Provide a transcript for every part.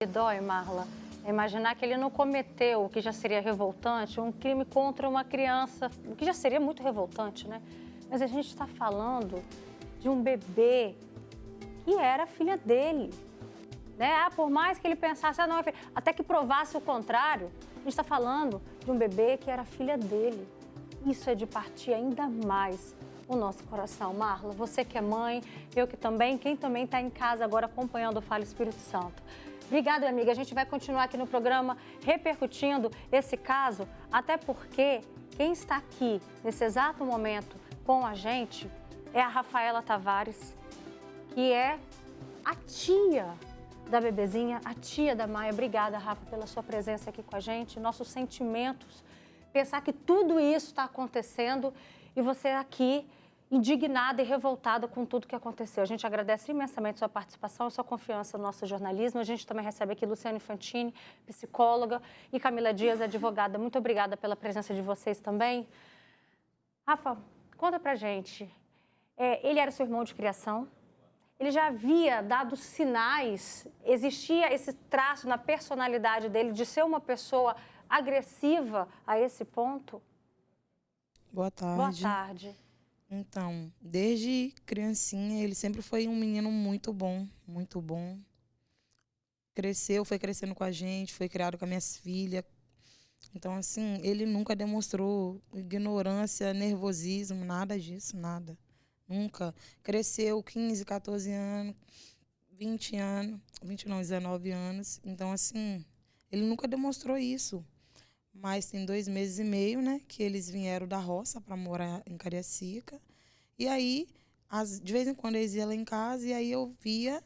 Que dói, Marla, é imaginar que ele não cometeu o que já seria revoltante, um crime contra uma criança, o que já seria muito revoltante, né? Mas a gente está falando de um bebê que era filha dele, né? Por mais que ele pensasse, não, até que provasse o contrário, a gente está falando de um bebê que era filha dele. Isso é de partir ainda mais o nosso coração. Marla, você que é mãe, eu que também, quem também está em casa agora acompanhando o Fala Espírito Santo. Obrigada, amiga. A gente vai continuar aqui no programa repercutindo esse caso, até porque quem está aqui nesse exato momento com a gente é a Rafaela Tavares, que é a tia da bebezinha, a tia da Maia. Obrigada, Rafa, pela sua presença aqui com a gente. Nossos sentimentos, pensar que tudo isso está acontecendo e você aqui indignada e revoltada com tudo que aconteceu. A gente agradece imensamente sua participação e sua confiança no nosso jornalismo. A gente também recebe aqui Luciana Infantini, psicóloga, e Camila Dias, advogada. Muito obrigada pela presença de vocês também. Rafa, conta pra gente. Ele era seu irmão de criação? Ele já havia dado sinais, existia esse traço na personalidade dele de ser uma pessoa agressiva a esse ponto? Boa tarde. Boa tarde. Então, desde criancinha, ele sempre foi um menino muito bom, muito bom. Cresceu, foi crescendo com a gente, foi criado com as minhas filhas. Então, assim, ele nunca demonstrou ignorância, nervosismo, nada disso, nada. Nunca. Cresceu 15, 14 anos, 20 anos, 20 não, 19 anos. Então, assim, ele nunca demonstrou isso. Mas tem 2 meses e meio, né, que eles vieram da roça para morar em Cariacica. E aí, de vez em quando eles iam lá em casa e aí eu via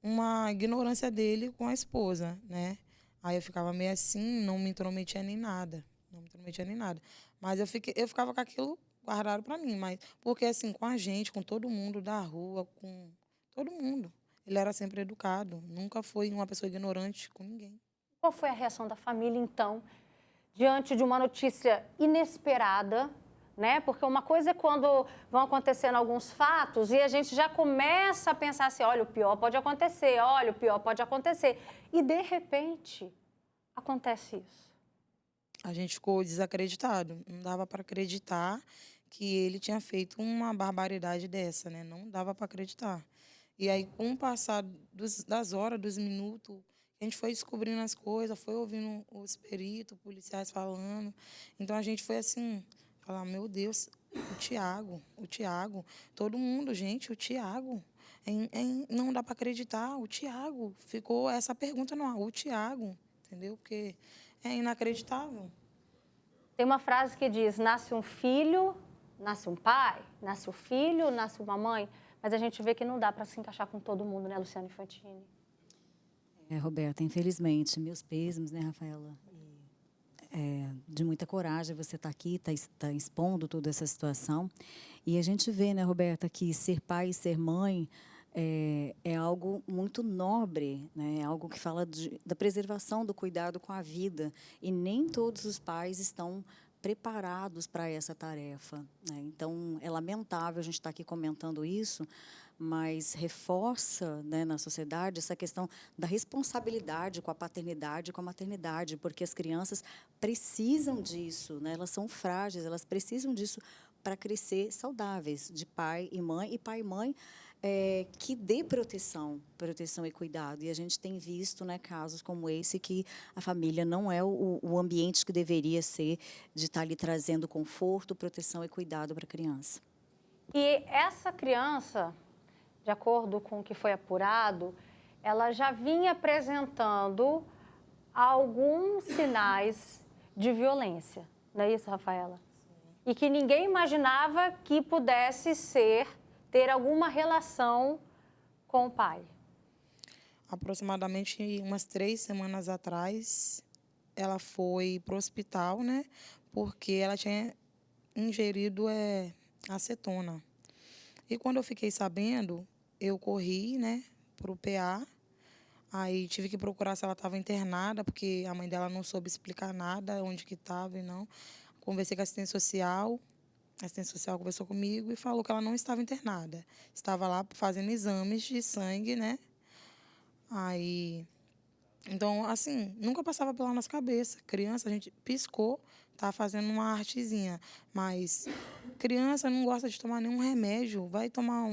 uma ignorância dele com a esposa, né? Aí eu ficava meio assim, não me intrometia nem nada. Não me intrometia nem nada. Mas eu ficava com aquilo guardado para mim. Mas, porque assim, com a gente, com todo mundo da rua, com todo mundo. Ele era sempre educado. Nunca foi uma pessoa ignorante com ninguém. Qual foi a reação da família, então, diante de uma notícia inesperada, né? Porque uma coisa é quando vão acontecendo alguns fatos e a gente já começa a pensar assim, olha, o pior pode acontecer, olha, o pior pode acontecer. E, de repente, acontece isso. A gente ficou desacreditado. Não dava para acreditar que ele tinha feito uma barbaridade dessa, né? Não dava para acreditar. E aí, com o passar das horas, dos minutos, a gente foi descobrindo as coisas, foi ouvindo os peritos, policiais falando. Então, a gente foi assim, falar, meu Deus, o Tiago, todo mundo, gente, o Tiago. Não dá para acreditar, o Tiago. Ficou essa pergunta no ar, o Tiago, entendeu? Porque é inacreditável. Tem uma frase que diz, nasce um filho, nasce um pai, nasce um filho, nasce uma mãe, mas a gente vê que não dá para se encaixar com todo mundo, né, Luciana Infantini? Roberta, infelizmente, meus pêsames, né, Rafaela? De muita coragem você estar aqui, tá expondo toda essa situação. E a gente vê, né, Roberta, que ser pai e ser mãe é algo muito nobre, né? É algo que fala da preservação, do cuidado com a vida. E nem todos os pais estão preparados para essa tarefa, né? Então, é lamentável a gente estar aqui comentando isso, mas reforça, né, na sociedade essa questão da responsabilidade com a paternidade e com a maternidade, porque as crianças precisam disso, né? Elas são frágeis, elas precisam disso para crescer saudáveis, de pai e mãe que dê proteção e cuidado. E a gente tem visto, né, casos como esse que a família não é o ambiente que deveria ser de estar ali trazendo conforto, proteção e cuidado para a criança. E essa criança, de acordo com o que foi apurado, ela já vinha apresentando alguns sinais de violência, não é isso, Rafaela? Sim. E que ninguém imaginava que pudesse ter alguma relação com o pai. Aproximadamente umas 3 semanas atrás, ela foi para o hospital, né? Porque ela tinha ingerido acetona. E quando eu fiquei sabendo, eu corri, né, para o PA. Aí tive que procurar se ela estava internada, porque a mãe dela não soube explicar nada, onde que estava e não. Conversei com a a assistente social conversou comigo e falou que ela não estava internada. Estava lá fazendo exames de sangue, né? Aí Então, assim, nunca passava pela nossa cabeça. Criança, a gente piscou, tá fazendo uma artezinha. Mas criança não gosta de tomar nenhum remédio. Vai tomar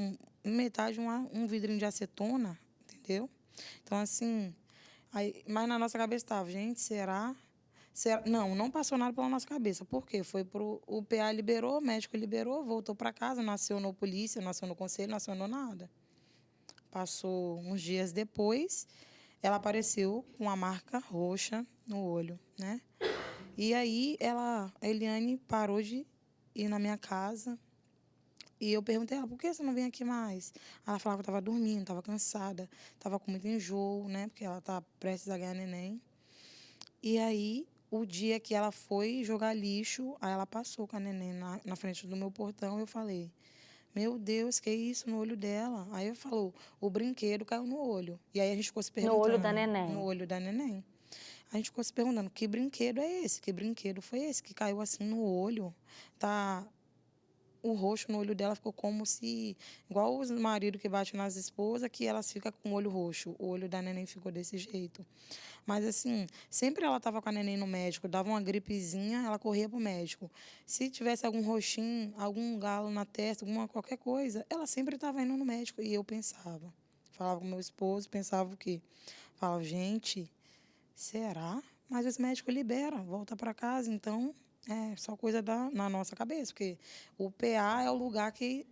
metade, um vidrinho de acetona, entendeu? Então, assim, aí, mas na nossa cabeça estava, gente, será? Não, não passou nada pela nossa cabeça. Por quê? O PA liberou, o médico liberou, voltou para casa, não acionou polícia, não acionou conselho, não acionou nada. Passou uns dias depois, ela apareceu com uma marca roxa no olho, né? E aí a Eliane parou de ir na minha casa e eu perguntei a ela, por que você não vem aqui mais? Ela falava que estava dormindo, estava cansada, estava com muito enjoo, né? Porque ela está prestes a ganhar neném. E aí, o dia que ela foi jogar lixo, aí ela passou com a neném na frente do meu portão, eu falei, meu Deus, que isso no olho dela? Aí eu falou, o brinquedo caiu no olho. E aí a gente ficou se perguntando. No olho da neném. No olho da neném. A gente ficou se perguntando, que brinquedo é esse? Que brinquedo foi esse que caiu assim no olho? Tá, o roxo no olho dela ficou como se, igual os maridos que batem nas esposas, que elas ficam com o olho roxo. O olho da neném ficou desse jeito. Mas, assim, sempre ela estava com a neném no médico, dava uma gripezinha, ela corria para o médico. Se tivesse algum roxinho, algum galo na testa, qualquer coisa, ela sempre estava indo no médico. E eu pensava, falava com meu esposo, pensava o quê? Falava, gente, será? Mas os médicos liberam, volta para casa, então é só coisa na nossa cabeça, porque o PA é o lugar que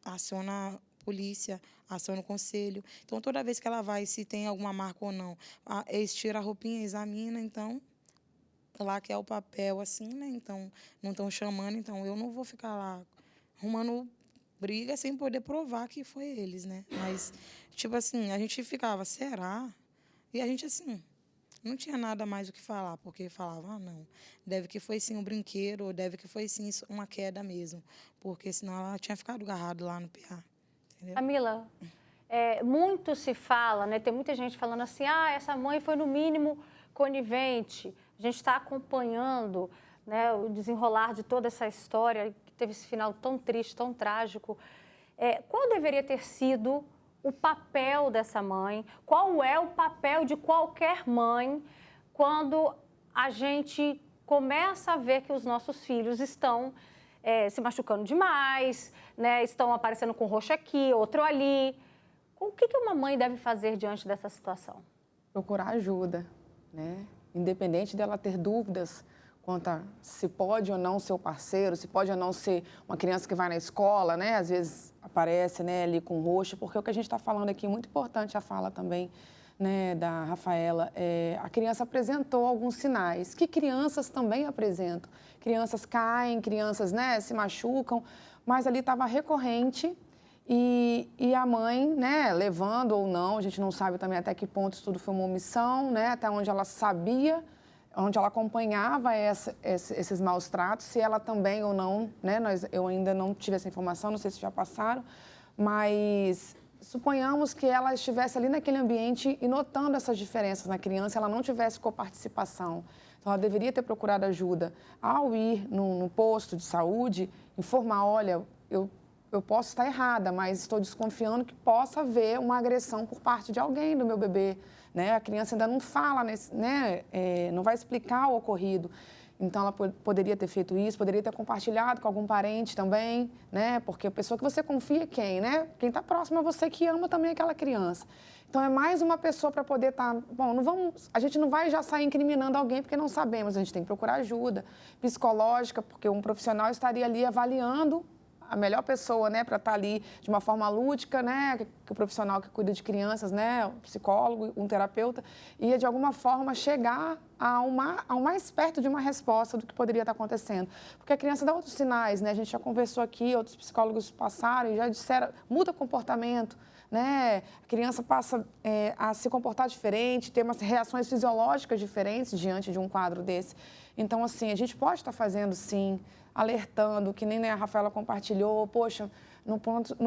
aciona a polícia, aciona o conselho. Então, toda vez que ela vai, se tem alguma marca ou não, eles tiram a roupinha, examinam, então, lá que é o papel, assim, né? Então, não estão chamando, então eu não vou ficar lá arrumando briga sem poder provar que foi eles, né? Mas, tipo assim, a gente ficava, será? E a gente, assim, não tinha nada mais o que falar, porque falava, não, deve que foi sim um brinquedo, ou deve que foi sim uma queda mesmo, porque senão ela tinha ficado agarrada lá no PA, entendeu? Camila, muito se fala, né? Tem muita gente falando assim, essa mãe foi no mínimo conivente. A gente está acompanhando, né, o desenrolar de toda essa história, que teve esse final tão triste, tão trágico. Qual deveria ter sido o papel dessa mãe? Qual é o papel de qualquer mãe quando a gente começa a ver que os nossos filhos estão se machucando demais, né? Estão aparecendo com roxo aqui, outro ali. O que uma mãe deve fazer diante dessa situação? Procurar ajuda, né? Independente dela ter dúvidas quanto a se pode ou não ser o parceiro, se pode ou não ser uma criança que vai na escola, né? Às vezes aparece, né, ali com roxo, porque o que a gente está falando aqui é muito importante, a fala também, né, da Rafaela, a criança apresentou alguns sinais que crianças também apresentam. Crianças caem, crianças, né, se machucam, mas ali estava recorrente e a mãe, né, levando ou não, a gente não sabe também até que ponto isso tudo foi uma omissão, né, até onde ela sabia, onde ela acompanhava esses maus tratos, se ela também ou não, né, eu ainda não tive essa informação, não sei se já passaram, mas suponhamos que ela estivesse ali naquele ambiente e notando essas diferenças na criança, ela não tivesse coparticipação. Então, ela deveria ter procurado ajuda. Ao ir no posto de saúde, informar, olha, eu posso estar errada, mas estou desconfiando que possa haver uma agressão por parte de alguém do meu bebê, né? A criança ainda não fala, né? Não vai explicar o ocorrido. Então, ela poderia ter feito isso, poderia ter compartilhado com algum parente também, né? Porque a pessoa que você confia é quem, né? Quem está próximo a você que ama também aquela criança. Então, é mais uma pessoa para poder estar... Bom, a gente não vai já sair incriminando alguém porque não sabemos, a gente tem que procurar ajuda psicológica, porque um profissional estaria ali avaliando a melhor pessoa, né, para estar ali de uma forma lúdica, né, que o profissional que cuida de crianças, né, o psicólogo, um terapeuta, ia de alguma forma chegar ao mais perto de uma resposta do que poderia estar acontecendo. Porque a criança dá outros sinais, né, a gente já conversou aqui, outros psicólogos passaram e já disseram, muda comportamento, né, a criança passa a se comportar diferente, ter umas reações fisiológicas diferentes diante de um quadro desse. Então, assim, a gente pode estar fazendo, sim, alertando, que nem a Rafaela compartilhou, poxa, no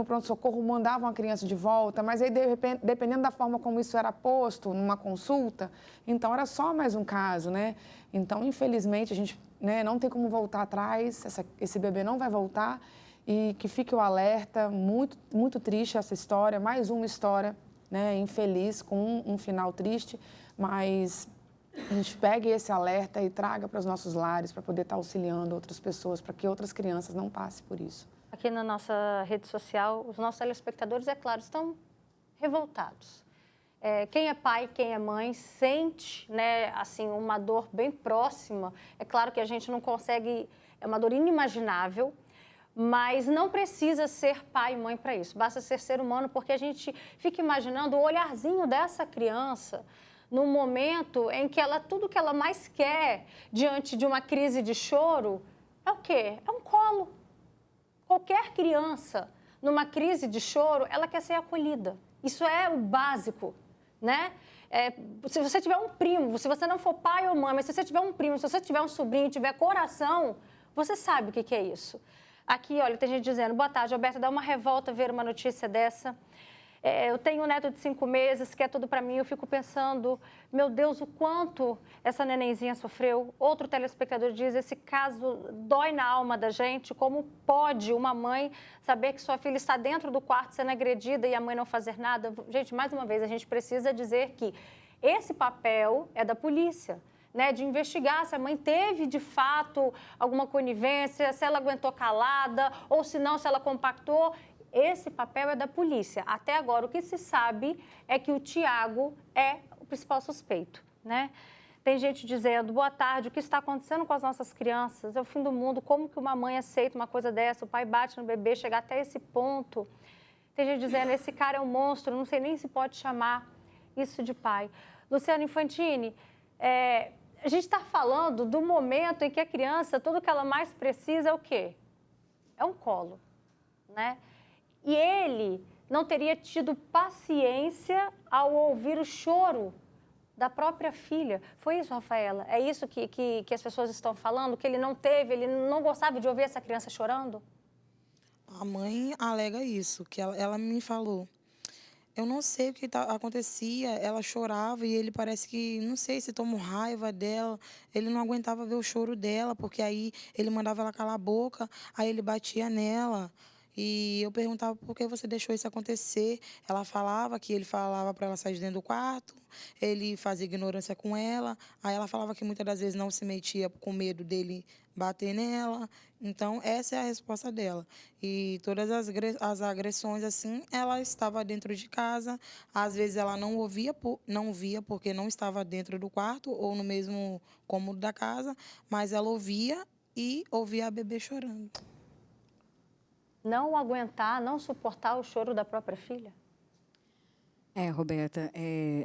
pronto-socorro mandavam a criança de volta, mas aí, de repente, dependendo da forma como isso era posto numa consulta, então era só mais um caso, né? Então, infelizmente, a gente, né, não tem como voltar atrás, esse bebê não vai voltar, e que fique o alerta, muito, muito triste essa história, mais uma história, né, infeliz, com um final triste, mas a gente pegue esse alerta e traga para os nossos lares para poder estar auxiliando outras pessoas, para que outras crianças não passem por isso. Aqui na nossa rede social, os nossos telespectadores, é claro, estão revoltados. Quem é pai, quem é mãe, sente, né, assim, uma dor bem próxima. É claro que a gente não consegue, é uma dor inimaginável, mas não precisa ser pai e mãe para isso. Basta ser humano, porque a gente fica imaginando o olharzinho dessa criança no momento em que tudo que ela mais quer diante de uma crise de choro é o quê? É um colo. Qualquer criança, numa crise de choro, ela quer ser acolhida. Isso é o básico, né? Se você tiver um primo, se você não for pai ou mãe, mas se você tiver um primo, se você tiver um sobrinho, tiver coração, você sabe o que é isso. Aqui, olha, tem gente dizendo, boa tarde, Alberto, dá uma revolta ver uma notícia dessa. Eu tenho um neto de 5 meses, que é tudo para mim, eu fico pensando, meu Deus, o quanto essa nenenzinha sofreu. Outro telespectador diz, esse caso dói na alma da gente, como pode uma mãe saber que sua filha está dentro do quarto sendo agredida e a mãe não fazer nada? Gente, mais uma vez, a gente precisa dizer que esse papel é da polícia, né, de investigar se a mãe teve, de fato, alguma conivência, se ela aguentou calada, ou se não, se ela compactou. Esse papel é da polícia. Até agora, o que se sabe é que o Tiago é o principal suspeito, né? Tem gente dizendo, boa tarde, o que está acontecendo com as nossas crianças? É o fim do mundo, como que uma mãe aceita uma coisa dessa? O pai bate no bebê, chegar até esse ponto. Tem gente dizendo, esse cara é um monstro, não sei nem se pode chamar isso de pai. Luciana Infantini, a gente está falando do momento em que a criança, tudo que ela mais precisa é o quê? É um colo, né? E ele não teria tido paciência ao ouvir o choro da própria filha. Foi isso, Rafaela? É isso que as pessoas estão falando? Que ele não teve, ele não gostava de ouvir essa criança chorando? A mãe alega isso, que ela me falou. Eu não sei o que acontecia, ela chorava e ele parece que, não sei se tomou raiva dela, ele não aguentava ver o choro dela, porque aí ele mandava ela calar a boca, aí ele batia nela. E eu perguntava por que você deixou isso acontecer. Ela falava que ele falava para ela sair de dentro do quarto, ele fazia ignorância com ela. Aí ela falava que muitas das vezes não se metia com medo dele bater nela. Então, essa é a resposta dela. E todas as agressões, assim, ela estava dentro de casa. Às vezes ela não via porque não estava dentro do quarto ou no mesmo cômodo da casa, mas ela ouvia e ouvia a bebê chorando. Não aguentar, não suportar o choro da própria filha? Roberta,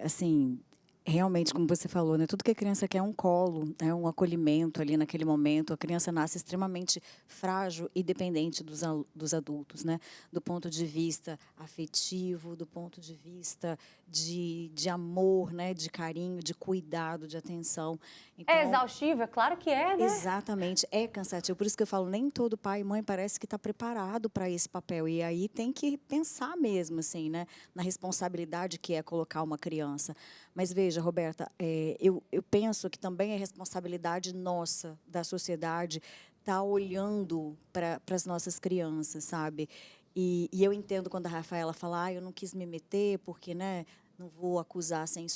assim, realmente, como você falou, né, tudo que a criança quer é um colo, é um acolhimento ali naquele momento. A criança nasce extremamente frágil e dependente dos adultos, né, do ponto de vista afetivo, do ponto de vista de amor, né, de carinho, de cuidado, de atenção. Então, é exaustivo? É claro que é, né? Exatamente, é cansativo. Por isso que eu falo, nem todo pai e mãe parece que está preparado para esse papel. E aí tem que pensar mesmo, assim, né, na responsabilidade que é colocar uma criança. Mas veja, Roberta, eu penso que também é responsabilidade nossa, da sociedade, estar olhando para as nossas crianças, sabe? E eu entendo quando a Rafaela fala, eu não quis me meter porque, né, não vou acusar sem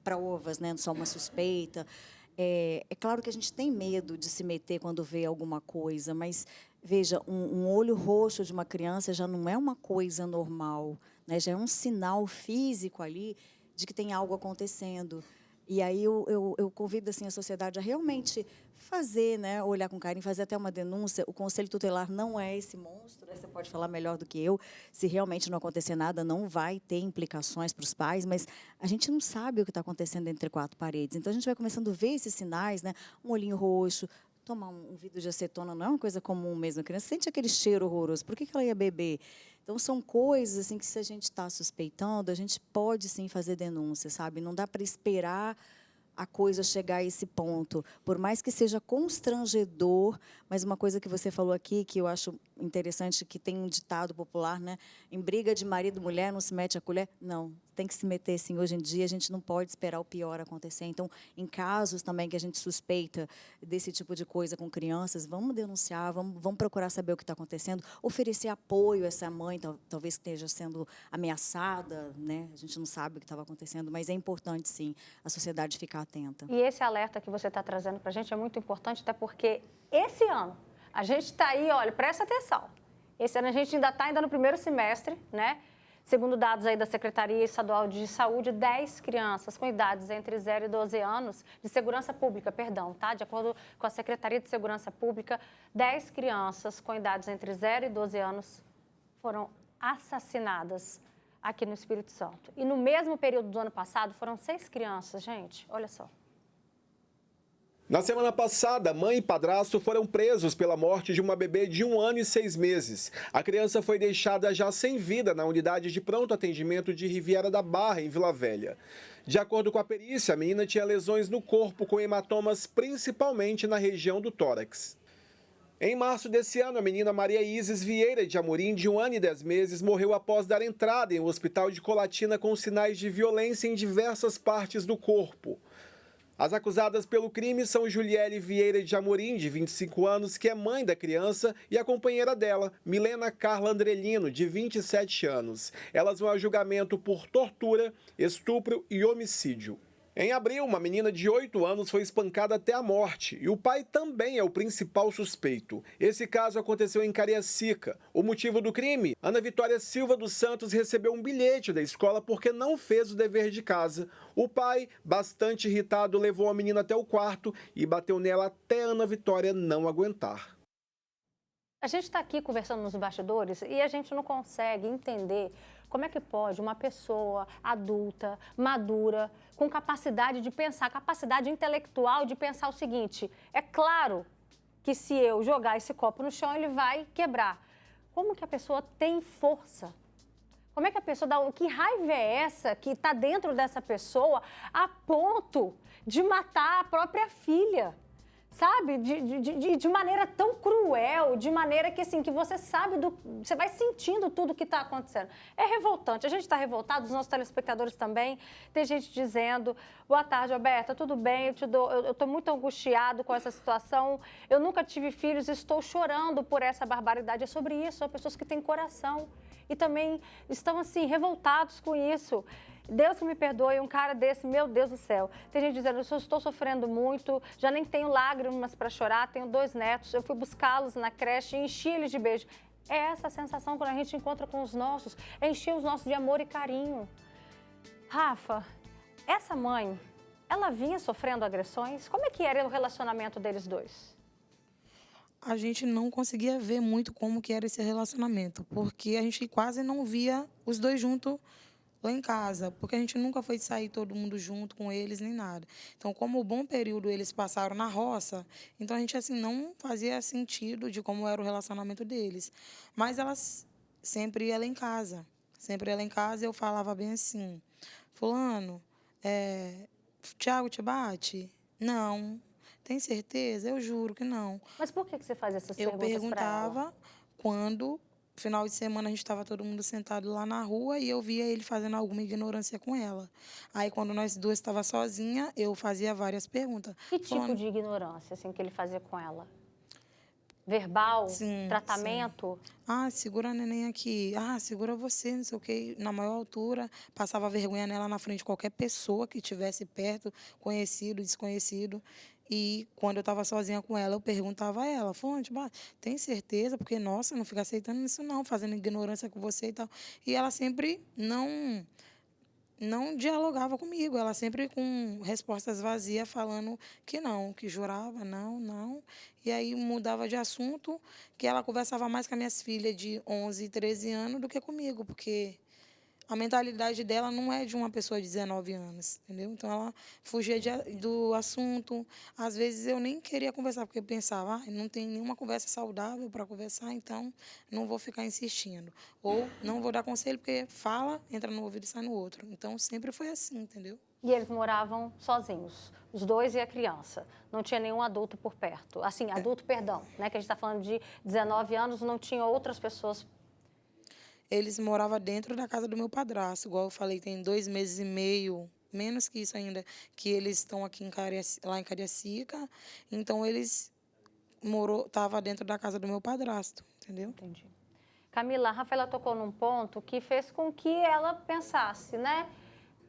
provas, né, só uma suspeita. É claro que a gente tem medo de se meter quando vê alguma coisa, mas, veja, um olho roxo de uma criança já não é uma coisa normal, né? Já é um sinal físico ali de que tem algo acontecendo. E aí eu convido assim, a sociedade a realmente fazer, né, olhar com carinho, fazer até uma denúncia. O Conselho Tutelar não é esse monstro, né? Você pode falar melhor do que eu. Se realmente não acontecer nada, não vai ter implicações para os pais, mas a gente não sabe o que está acontecendo entre 4 paredes. Então, a gente vai começando a ver esses sinais, né? Um olhinho roxo, tomar um vidro de acetona não é uma coisa comum mesmo. A criança sente aquele cheiro horroroso. Por que ela ia beber? Então, são coisas assim que, se a gente está suspeitando, a gente pode, sim, fazer denúncia, sabe? Não dá para esperar a coisa chegar a esse ponto. Por mais que seja constrangedor, mas uma coisa que você falou aqui, que eu acho interessante que tem um ditado popular, né? Em briga de marido e mulher não se mete a colher. Não, tem que se meter, sim. Hoje em dia, a gente não pode esperar o pior acontecer. Então, em casos também que a gente suspeita desse tipo de coisa com crianças, vamos denunciar, vamos procurar saber o que está acontecendo, oferecer apoio a essa mãe, talvez esteja sendo ameaçada, né? A gente não sabe o que estava acontecendo, mas é importante, sim, a sociedade ficar atenta. E esse alerta que você está trazendo para a gente é muito importante, até porque esse ano a gente está aí, olha, presta atenção. Esse ano a gente ainda está no primeiro semestre, né? Segundo dados aí da Secretaria Estadual de Saúde, 10 crianças com idades entre 0 e 12 anos, de segurança pública, perdão, tá? De acordo com a Secretaria de Segurança Pública, 10 crianças com idades entre 0 e 12 anos foram assassinadas aqui no Espírito Santo. E no mesmo período do ano passado, foram 6 crianças, gente, olha só. Na semana passada, mãe e padrasto foram presos pela morte de uma bebê de 1 ano e 6 meses. A criança foi deixada já sem vida na unidade de pronto atendimento de Riviera da Barra, em Vila Velha. De acordo com a perícia, a menina tinha lesões no corpo com hematomas principalmente na região do tórax. Em março desse ano, a menina Maria Isis Vieira de Amorim, de 1 ano e 10 meses, morreu após dar entrada em um hospital de Colatina com sinais de violência em diversas partes do corpo. As acusadas pelo crime são Juliele Vieira de Amorim, de 25 anos, que é mãe da criança, e a companheira dela, Milena Carla Andrelino, de 27 anos. Elas vão a julgamento por tortura, estupro e homicídio. Em abril, uma menina de 8 anos foi espancada até a morte e o pai também é o principal suspeito. Esse caso aconteceu em Cariacica. O motivo do crime? Ana Vitória Silva dos Santos recebeu um bilhete da escola porque não fez o dever de casa. O pai, bastante irritado, levou a menina até o quarto e bateu nela até Ana Vitória não aguentar. A gente está aqui conversando nos bastidores e a gente não consegue entender como é que pode uma pessoa adulta, madura, com capacidade de pensar, capacidade intelectual de pensar o seguinte: é claro que se eu jogar esse copo no chão, ele vai quebrar. Como que a pessoa tem força? Como é que a pessoa dá... Que raiva é essa que está dentro dessa pessoa a ponto de matar a própria filha? Sabe? De maneira tão cruel, de maneira que, assim, que você sabe, você vai sentindo tudo o que está acontecendo. É revoltante. A gente está revoltado, os nossos telespectadores também. Tem gente dizendo: boa tarde, Alberta, tudo bem? Eu estou muito angustiado com essa situação. Eu nunca tive filhos, estou chorando por essa barbaridade. É sobre isso, são pessoas que têm coração e também estão, assim, revoltados com isso. Deus que me perdoe, um cara desse, meu Deus do céu. Tem gente dizendo: eu estou sofrendo muito, já nem tenho lágrimas para chorar, tenho 2 netos, eu fui buscá-los na creche e enchi eles de beijo. É essa a sensação quando a gente encontra com os nossos, é encher os nossos de amor e carinho. Rafa, essa mãe, ela vinha sofrendo agressões? Como é que era o relacionamento deles dois? A gente não conseguia ver muito como que era esse relacionamento, porque a gente quase não via os dois juntos lá em casa, porque a gente nunca foi sair todo mundo junto com eles, nem nada. Então, como o bom período eles passaram na roça, então a gente, assim, não fazia sentido de como era o relacionamento deles. Mas elas sempre iam lá em casa. Sempre ia lá em casa e eu falava bem assim: fulano, Thiago te bate? Não. Tem certeza? Eu juro que não. Mas por que você faz essas Eu perguntas para ela? perguntava quando... Final de semana a gente estava todo mundo sentado lá na rua e eu via ele fazendo alguma ignorância com ela. Aí quando nós duas estávamos sozinhas, eu fazia várias perguntas. Que tipo de ignorância assim, que ele fazia com ela? Verbal? Sim, tratamento? sim. Ah, segura a neném aqui. Ah, segura você, não sei o quê. Na maior altura, passava vergonha nela na frente de qualquer pessoa que estivesse perto, conhecido, desconhecido. E quando eu estava sozinha com ela, eu perguntava a ela: Fonte, tem certeza? Porque, nossa, não fica aceitando isso não, fazendo ignorância com você e tal. E ela sempre não dialogava comigo, ela sempre com respostas vazias, falando que não, que jurava, não. E aí mudava de assunto, que ela conversava mais com as minhas filhas de 11 e 13 anos do que comigo, porque a mentalidade dela não é de uma pessoa de 19 anos, entendeu? Então, ela fugia do assunto. Às vezes, eu nem queria conversar, porque eu pensava: não tem nenhuma conversa saudável para conversar, então não vou ficar insistindo. Ou não vou dar conselho, porque fala, entra no ouvido e sai no outro. Então, sempre foi assim, entendeu? E eles moravam sozinhos, os dois e a criança. Não tinha nenhum adulto por perto. Assim, adulto, perdão, né? Que a gente está falando de 19 anos, não tinha outras pessoas. Eles moravam dentro da casa do meu padrasto, igual eu falei, tem 2 meses e meio, menos que isso ainda, que eles estão aqui lá em Cariacica. Então, eles estavam dentro da casa do meu padrasto, entendeu? Entendi. Camila, a Rafaela tocou num ponto que fez com que ela pensasse, né?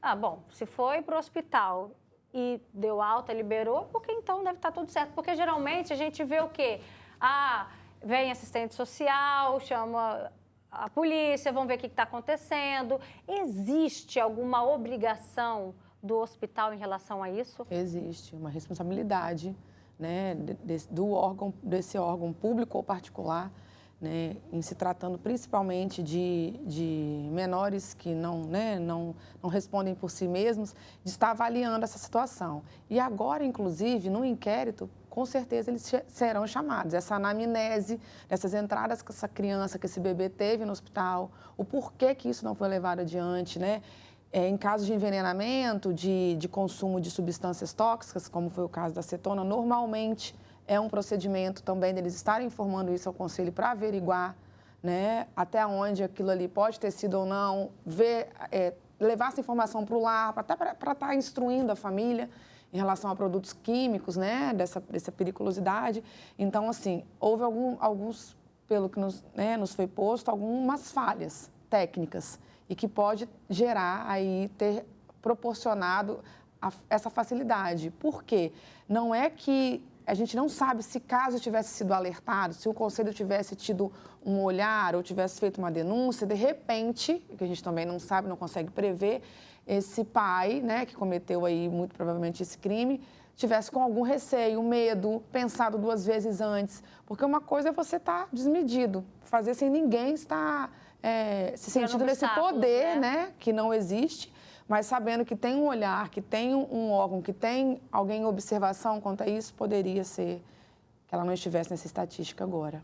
Ah, bom, se foi para o hospital e deu alta, liberou, porque então deve estar tudo certo. Porque geralmente a gente vê o quê? Ah, vem assistente social, chama a polícia, vamos ver o que está acontecendo. Existe alguma obrigação do hospital em relação a isso? Existe uma responsabilidade, né, desse órgão público ou particular, né, em se tratando principalmente de menores que não respondem por si mesmos, de estar avaliando essa situação. E agora, inclusive, no inquérito, com certeza eles serão chamados. Essa anamnese, dessas entradas que essa criança, que esse bebê teve no hospital, o porquê que isso não foi levado adiante, né? Em caso de envenenamento, de consumo de substâncias tóxicas, como foi o caso da acetona, normalmente é um procedimento também deles estarem informando isso ao conselho para averiguar, né, até onde aquilo ali pode ter sido ou não, levar essa informação para o lar, para estar instruindo a família em relação a produtos químicos, né, dessa periculosidade. Então, assim, houve alguns, pelo que nos foi posto, algumas falhas técnicas e que pode gerar aí, ter proporcionado essa facilidade. Por quê? Não é que a gente não sabe se caso tivesse sido alertado, se o conselho tivesse tido um olhar ou tivesse feito uma denúncia, de repente, que a gente também não sabe, não consegue prever, esse pai, né, que cometeu aí muito provavelmente esse crime, tivesse com algum receio, medo, pensado 2 vezes antes. Porque uma coisa é você estar desmedido, fazer sem ninguém estar se sentindo nesse poder, né, que não existe, mas sabendo que tem um olhar, que tem um órgão, que tem alguém em observação quanto a isso, poderia ser que ela não estivesse nessa estatística agora.